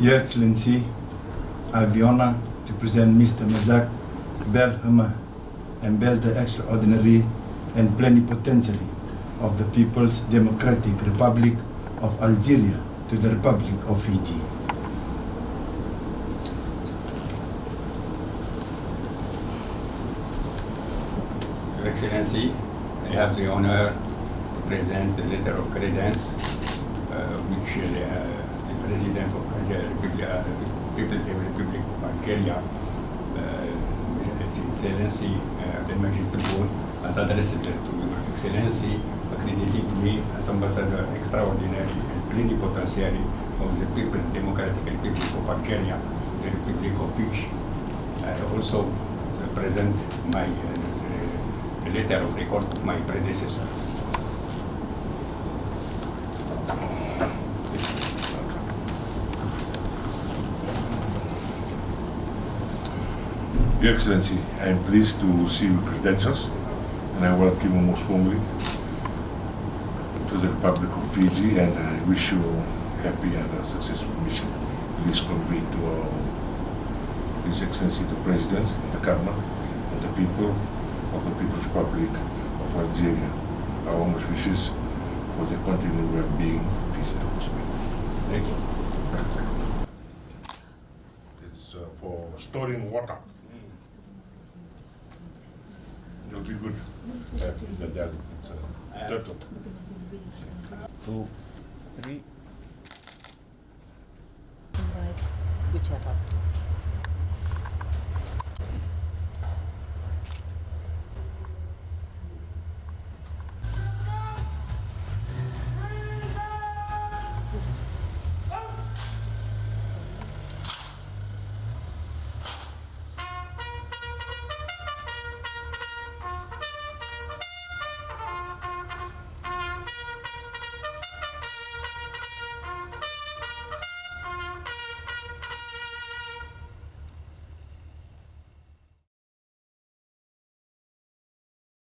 Your Excellency, I have the honor to present Mr. Mazak Belhama, Ambassador Extraordinary and Plenipotentiary of the People's Democratic Republic of Algeria to the Republic of Fiji. Your Excellency, I have the honor to present the letter of credence which the President of the People's Republic of Algeria, His Excellency Abdelmajid Tebboune, has addressed to Your Excellency, accrediting me as Ambassador Extraordinary and Plenipotentiary of the People's Democratic Republic of Algeria, the Republic of Fiji. I also present my the letter of record of my predecessor. Your Excellency, I am pleased to see your credentials and I welcome you most warmly to the Republic of Fiji, and I wish you a happy and a successful mission. Please convey to His Excellency the President, the Government, and the people of the People's Republic of Algeria our warmest wishes for their continued well-being, peace and prosperity. Thank you. It's for storing water. It'll be good in the desert. It's turtle. 2, 3. Invite whichever.